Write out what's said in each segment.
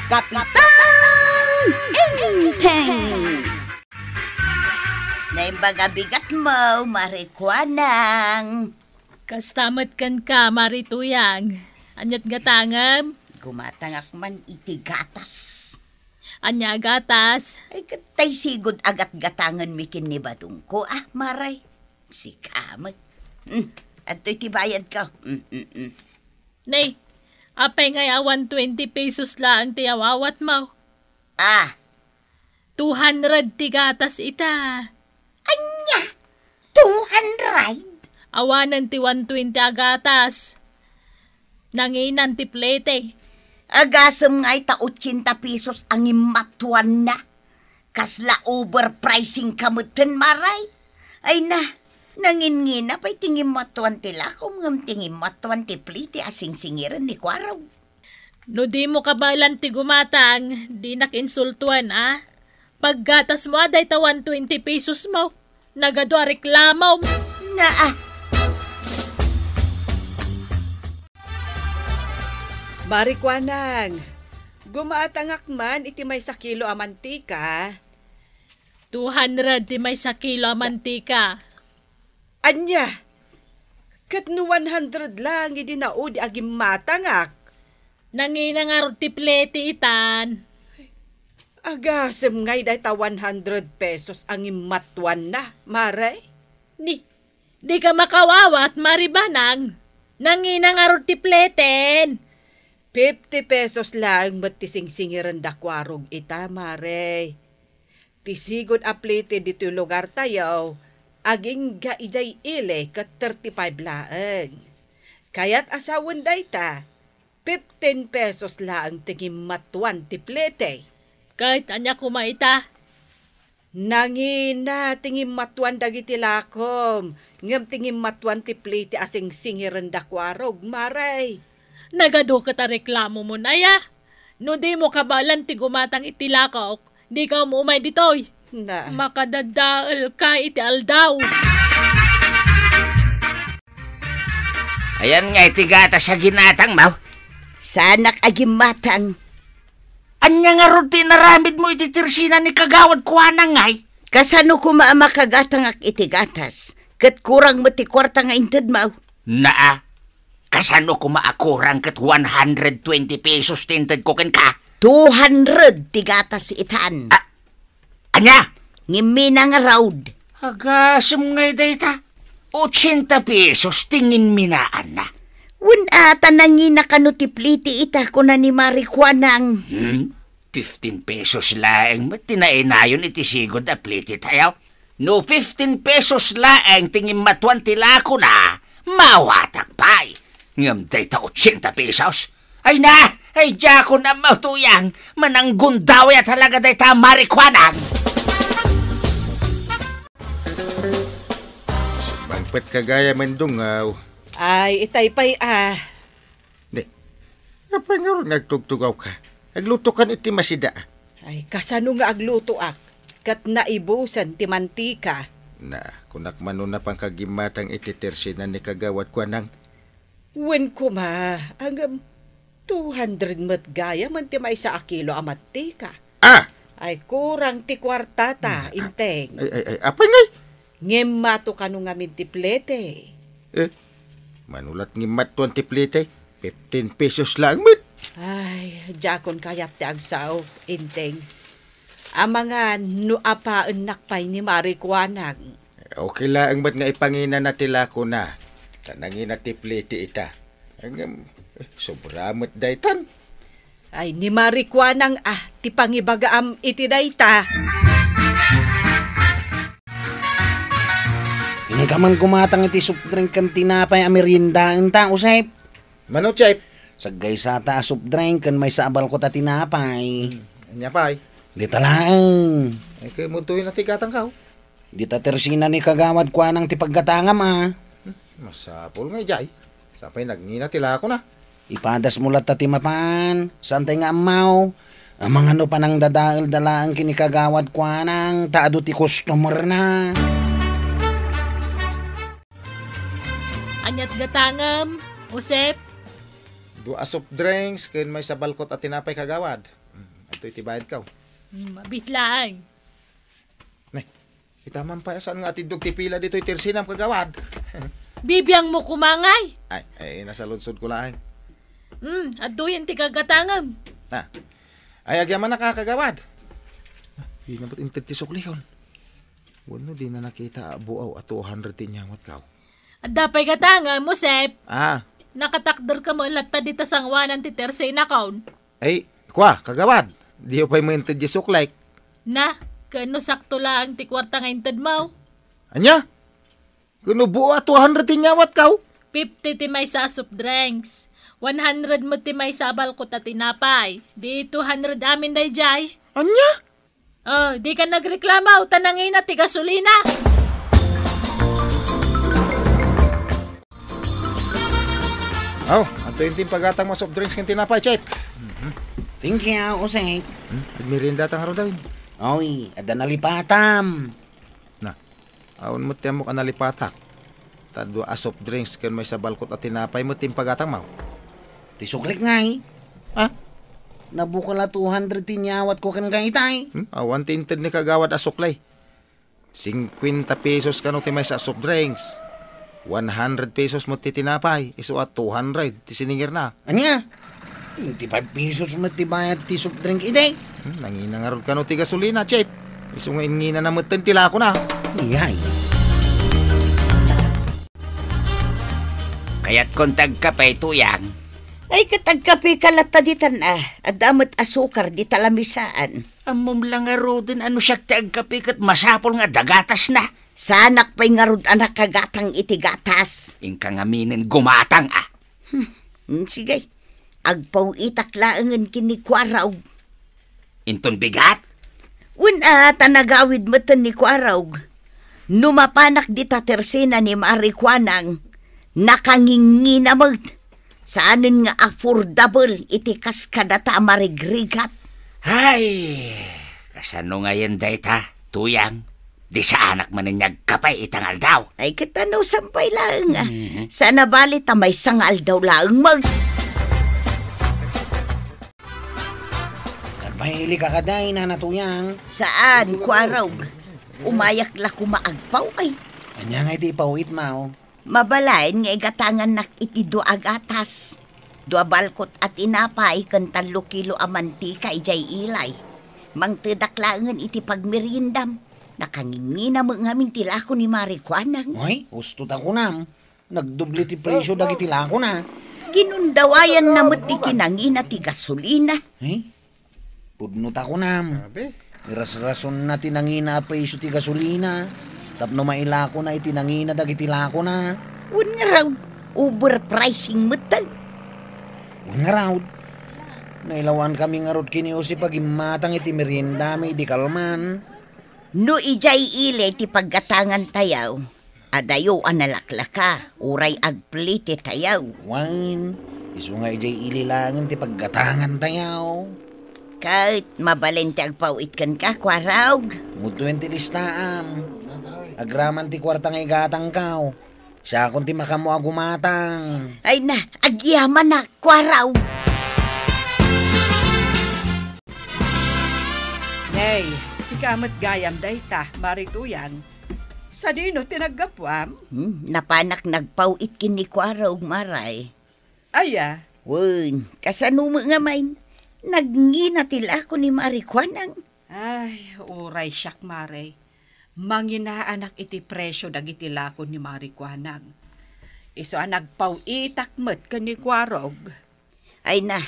Kapitang Inteng! Naimbaga bigat mo, marikwanang. Kastamat kan ka, marituyang. Anyat gatangam? Gumatangak man iti gatas. Anya gatas? Ay katay sigod agat gatangan mikin ni badong ko. Maray. Si kamat. At iti bayad ka. Nay, apay ngay 120 pesos lang tiyawawat mo. 200 ti gatas ita. Anya? 200? Awanan ti 120 agatas. Nanginan ti plete. Agasam nga'y ta 80 pesos ang imatuan na. Kasla overpricing kamutan maray. Ay na, nangin-ngina pa'y tingin matuan ti lakom ngam tingin matuan ti plete asing singiran ni Kwaraw. No di mo kabalan ti gumatang, di nakinsultuan Paggatas mo aday ta 120 pesos mo. Nagadwa reklamo. Marikwanang, gumaatangak man iti may sa kilo a mantika. 200 ti may sa kilo a mantika. Anya, kat no 100 lang idi naudi agim matangak. Nanginangarot ti plete itan. Agasem ngay day ta 100 pesos ang imatuan na, maray. Di ka makawawat, maribanang. Nanginangarot ti pleten. 50 pesos lang matising-singiran da kwarog ita, maray. Tisigod aplete dito lugar tayo, aging gaijay ile kat 35 laang. Kaya't asawan day ta, 15 pesos lang tingin matuan ti plete. Kahit anya kumaita. Nangina tingin matuan dagiti lakom, ngam tingin matuan ti plete asing singiran da kwarog, maray. Nagado ka ta reklamo mo na No di mo kabalan ti gumatang itilakaok, di ka umay ditoy. Na. Makadadaal ka iti aldaw. Ayan nga iti gatas sa ginatang mo. Sanak agimatang. Anya nga rutin naramid mo iti tirsina ni kagawad kuwanang ngay. Kasano kumaama kagatang ak iti gatas? Kat kurang mo ti kwarta nga inted mo. Kasano kumaakurang kat 120 pesos tinted ko ken ka? 200 ti gatas itan. Anya? Ngimina nga raud. Agasam ngay dayta. 80 pesos tingin minaan na. Ata nangina kanu ti pliti ita ko na ni marikwanang. 15 pesos laeng matinainayon iti sigod a pliti tayo. No 15 pesos laeng tingin matuan tila ko na, mawatak pa'y. Ngam dayta 80 pesos. Ay dya ko na matuyang, mananggundaw ya talaga dayta marikwanang. Bangpet kagaya mendungaw. Ay, itay pa'y Di, apa nga rin nagtugtugaw ka? Agluto kan iti masida. Ay, kasano nga agluto ak? Kat naibusan ti mantika. Na, kunak manuna pang kagimatang iti tersina ni kagawad ko nang. Wen ko hanggang 200 mat gaya man ti may sa kilo a mantika. Ay, kurang ti kwartata, inteng. Ay, apa nga? Ngem mato kanu nga mintiplete. Manulat ng mat 20 plite, 15 pesos lang mit. Ay, jakon kayat ti agsaw, inteng. Amangan no apaan nakpay ni marikwanag. Okay lang mat nga ipangina na tila ko na. Tanangin na ti plite ita. Hanggang sobramat daytan. Ay, ni marikwanang ti pangibagaam iti dayta. Yung kaman kumatang iti soft drink kan tinapay amerindaan ta, usay. Mano, Chip? Sagay sa ta soft drink kan may saabal ko ta tinapay. Anya pa'y? Di talaan. Ay, kayo mo tuwin na tigatang ka. Di ta tersina ni kagawad kwa nang tipaggatangam Masapol nga, Jay. Sapay nagngina tila ako na. Ipadas mulat ta timapan. Santay nga amaw. Amang ano pa nang dadaal-dalaan kinikagawad kwa nang taado ti customer na. Anyat gatangam, Usep. Dua soft drinks, kayo may sa balkot at tinapay kagawad. Ito itibayad ka. Mabit lang. Ne, itaman pa saan nga atidog tipila dito itirsinam kagawad. Bibiyang mo kumangay. Ay, nasa lunsod ko lang. Aduyan ti kagatangam. Ay, agyaman nakakagawad. Di na ba't intitisok lihon? Wano, di na nakita buaw at 200 tinyawat ka. At dapay katangam mo, Sep. Nakatakder ka mo latta dita sangwanan ti tersay na kaun. Ay, kwa, kagawad. Di pa'y mo intitisok like. Na, kano sakto lang ti kwarta nga intad mo. Anya? Kuno buo at 200 tinyawat ka? 50 ti may sa soft drinks. 100 mo ti may sa balkot at tinapay. Di 200 amin day jay. Anya? Di ka nagreklama o tanangin na ti gasolina. Ato yung timpagatang mga soft drinks kang tinapay, Chip. Thank you, Usay. Nagmirinda tang araw daw. Oy, ada nalipatam. Aon mo tiyamo ka nalipatak. Tadwa soft drinks kan may sa balkot at tinapay mo timpagatang mau. Tisuklik nga eh. Nabukala 200 tinyawat ko kan itay. Awan tinted ni kagawad asuklay. 50 pesos kano ti may sa soft drinks. 100 pesos mo ti tinapay. Iso at 200 ti siningir na. Anya? 25 pesos mo ti bayad ti soft drink itay. Nanginangarod kano ti gasolina, Chip. Iso nga ingina na mutin tila ko na. Iyay. Kaya't kontag ka pa ito yang. Ay katagkapi kalata ditan at damot asukar di talamisaan. Amom lang nga rodin ano siya tagkapi kat masapol nga dagatas na. Sanak pa'y nga rod anak kagatang itigatas. Ingka nga minin gumatang Sige, agpaw itaklaan kinikwaraw. Inton bigat? Tanagawid mo ni kwaraw. Numapanak di tatersena ni Marikwanang. Nakangingi na mo. Saanin nga affordable itikas kadata marigrigat. Ay, kasano nga yan dayta, tuyang. Di sa anak maninyag kapay itangal daw. Ay katanaw sampay lang Sana bali tamay sangal daw lang mag. Nagpahili ka kaday na natuyang. Saan, kwaraw? Umayak la kumaagpaw ay. Anya nga iti ipawit mao. Mabalain nga igatangan nak iti do agatas. Do balkot at inapay kan 3 kilo amantika ijay ilay. Mangtedaklangan iti pagmerindam. Nakangingi na mga mintilako ni Marikwanang. Ay, ustot ako nam. Nagdubli ti presyo dagiti lako na. Ginundawayan na mo't ti kinangina ti gasolina. Ay, pudnot ako nam. Iras-rason na tinangina presyo ti gasolina. Tapno mailako na itinangina dagiti lako na. Un nga raw, overpricing mo tag. Un nga raw. Nailawan kami nga rod kini Osi pagimatang iti meriendami di kalman. No ijay ile ti paggatangan tayaw. Adayo analaklaka, uray agplite tayaw. Wine, iso nga ijay ililangin ti paggatangan tayaw. Kahit mabalente agpawit kan ka, kwaraw. Mutuen ti listaam. Agraman ti kwarta nga igatang kao. Siya kung ti makamo agumatang. Ay na, agyaman na, kwaraw. Nay, si kamat gayam dayta, marituyang. Sa dino tinagapwam? Napanak nagpawit kini kwaraw, maray. Aya, Wun, kasano mo nga main? Nagngina tila ko ni Marikwanang. ay, uray siyak maray. Manginaanak iti presyo dagiti lako ni Marikwanang. Iso ang nagpawitakmet ka ni Kwarog. Ay na,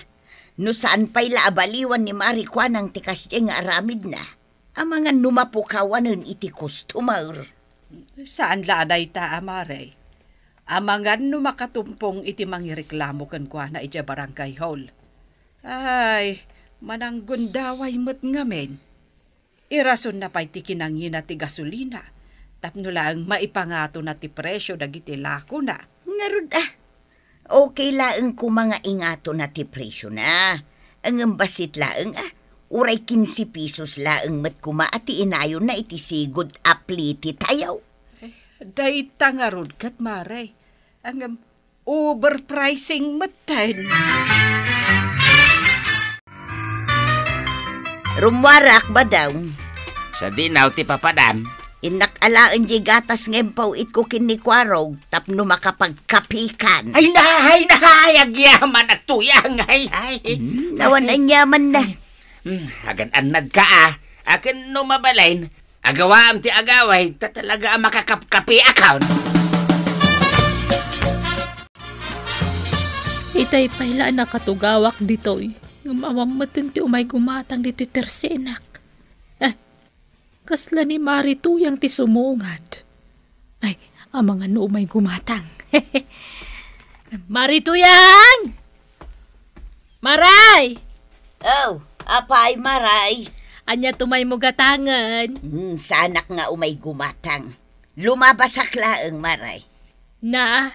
no saan pa'y laabaliwan ni Marikwanang tikas nga aramid na. Ang mga numapukawanan iti customer. Saan laday ta, amaray? Amangan no makatumpong iti mangireklamo kan kwa na iti barangay hall. Ay, mananggundaway mo't ngamen. Irason na pa'y ti kinangin na ti gasolina. Tapno lang maipangato na ti presyo dagiti lako na. Ngarod okay laeng ko mga ingato na ti presyo na. Ang basit laeng uray 15 pesos laeng mat kumaati inayon na iti sigod apliti tayaw. Dayta nga rod kat maray. Ang overpricing matan. Rumwarak ba daw? Sa dinaw ti papadam. Inakalaan di gatas ngempaw it ko kinikwarog tapno makapagkapikan. Ay, agyaman at tuyang. Ay. Nawan ang yaman na. Agan anad ka Akin no mabalain. Agawaam ti agaway, talaga ang makakapkapi account. Itay paila na katugawak ditoy. Ngumamamatin ti umay gumatang dito'y tersenak. Kasla ni Marituyang ti sumungad. Ay, ang mga no umay gumatang. Marituyang! Maray! Oh, apay maray. Anya tumay mo gatangan. Sanak nga umay gumatang. Lumabasak laeng maray. Na,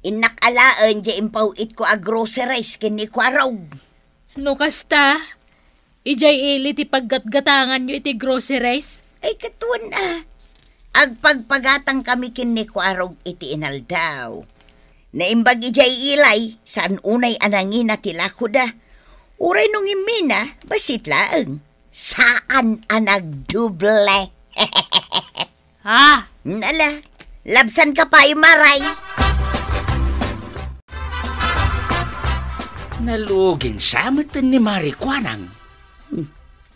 Inakalaan di impaw it ko a groceries kinikwarog. no kasta, ijay ili ti paggatgatangan nyo iti groceries. Ay katuan na. Agpagpagatang kami kinikwarog iti inaldaw. Naimbag ijay ilay, saan unay anangin na tilako da. Uray nung imina, basit laeng. Saan anagduble? Ha? Nala, labsan ka pa maray. Nalugin sa matan ni Marikwanang.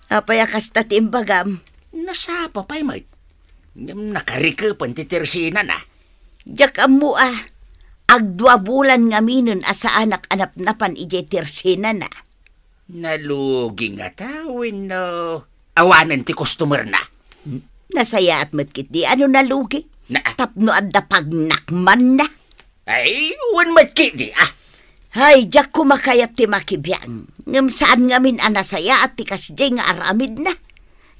Apay akasta timbagam. Nasapa pa'y mait. Nakarikapan ti tersina na. Diyak amu agdwa bulan nga minun asa anak anap-napan ije tersina na. Nalugin nga tawin no. Awanan ti customer na. Nasaya at matkit di ano nalugi. Na. Tapno adda pagnakman na. Ay, wan matkit di Hay, diyak kumakayat ti makibiyang. Ngam saan ngamin anasaya at ti kasdi nga aramid na.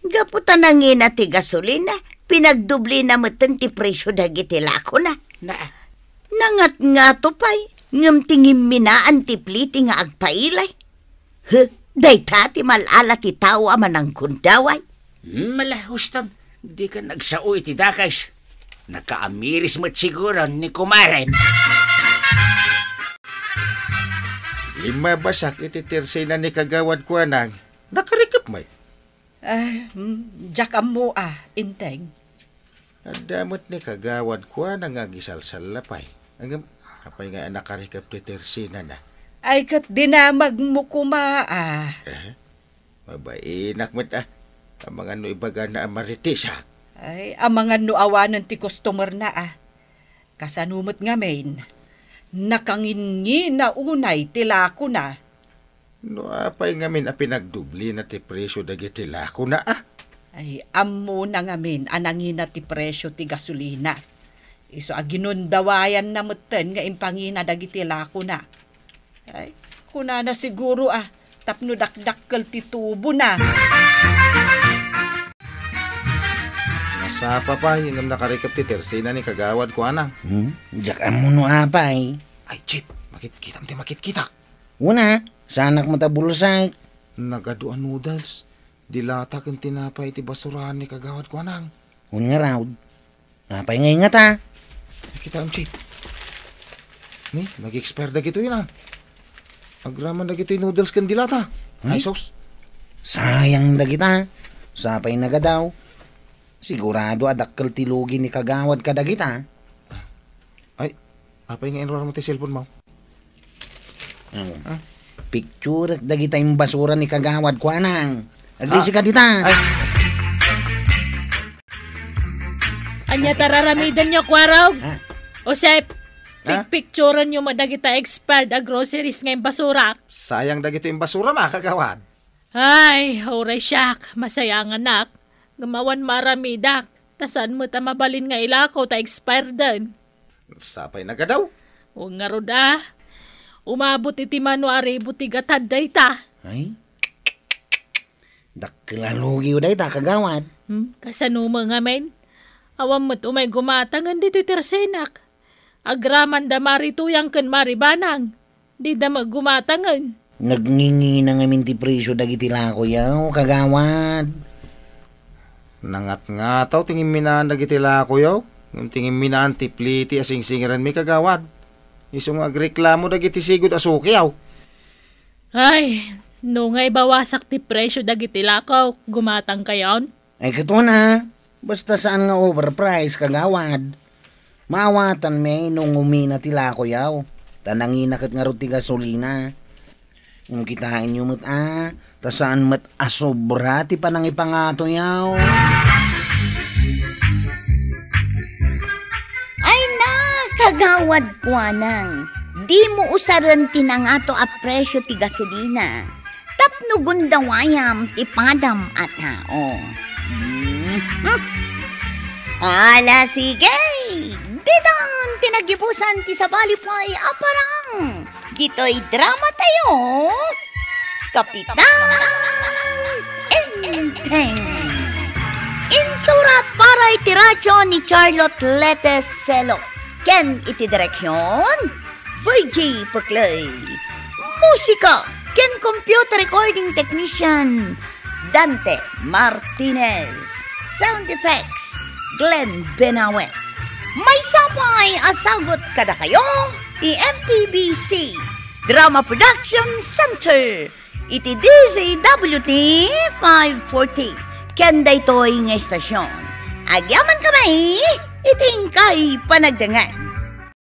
Gaputan na ngina ti gasolina. Pinagdubli na matan ti presyo dagiti lako na. Na. Nangat nga to pa'y. Ngam tingin minaan ti pliti nga agpailay. Dayta ti malala ti tawa manang kundaway. Malahustam. Di ka nagsao iti dakais. Nakaamiris mo't siguro ni kumaren. 5 basak iti tersina ni kagawad ko nang nakarikap may. Jack mo inteng. Adamot ni kagawad ko nang agisalsal lapay. Ang apay nga nakarikap ti tersina na. Ay kat dinamag mo kuma Mabainak mo't ang mga no ibaga na amaritisak. Ay, ang mga nuawanan ti customer na Kasanumot nga main. Nakangin na unay tilako na. No apay ngamin pinagdubli na ti presyo dagiti lako na Ay, amo na ngamin anangin na ti presyo ti gasolina. Iso aginundawayan na meten nga impangina dagiti lako na. Ay, kuna na siguro tapno dakdakkel ti tubo na. Nasapa pa yung nakarikap ti tersina ni kagawad ko anang. Diyak amo no apay. Ay, Chip, makit-kita. Una, sa anak mo tabulsay. Nagaduan noodles. Dilata kang tinapay ti basurahan ni kagawad ko anang. Una nga raw. Apay nga ingat Ay, kita ang Chip. Ni, nag-expire dagito yun Agraman dagito yung noodles kang dilata. Ay, sauce. Sayang na kita. Sapay nagadaw. Sigurado adakkel tilugi ni kagawad ka dagita. Ay, apay nga inroar mo ti cellphone mo. Picture dagita yung basura ni kagawad ko anang. Aglisi ka dita. Ay, Anya tararamidan nyo, kwaraw? O sep, Ha? picturean nyo madagita expired groceries ngayong basura. sayang dagito yung basura kagawad. Ay, oray siyak, masayang anak. Gumawan maramidak. Tasan mo ta mabalin nga ilakaw ta expired din. Sapay nagadaw. O nga roda, umabot iti manuari buti gatad day ta. Ay, dakkel alugi uday ta kagawad. Kasanuma nga men. Awam mo't umay gumatangan dito tersenak. Agraman da marituyang ken maribanang. Di da maggumatangan. Nagngingi na ngamin ti presyo dagiti lako yaw kagawad. Nangat nga taw tingin minaan dagiti lako yaw. Tingin minaan ti pliti asing singiran mi kagawad. Isong agreklamo dagiti sigod asuki yaw. Ay, No ngay bawasak ti presyo dagiti lakaw, gumatang kayon. Ay kato na, basta saan nga overprice kagawad. Maawatan may nung umina tila ko yaw. Tananginakat nga ti gasolina. Kung kitain nyo mat tasaan mat asobra ti panang ipangato yaw. Ay na, kagawad ko nang. Di mo usaran tinangato a presyo ti gasolina. Tapno gundawayam ti padam at tao. Ala sige, ditan tinagibusan ti sabalipay aparang. Dito'y drama tayo. Kapitan Enteng. Insurat para iti radyo ni Charlotte Letes Selo. Ken iti direksyon Virgie Paclay. Musika ken computer recording technician Dante Martinez. Sound effects Glenn Benawe. May sapay asagot kada kayo ti MPBC Drama Production Center iti DZWT 540 ken daytoy nga estasyon. Agyaman kamay iting kay panagdangan.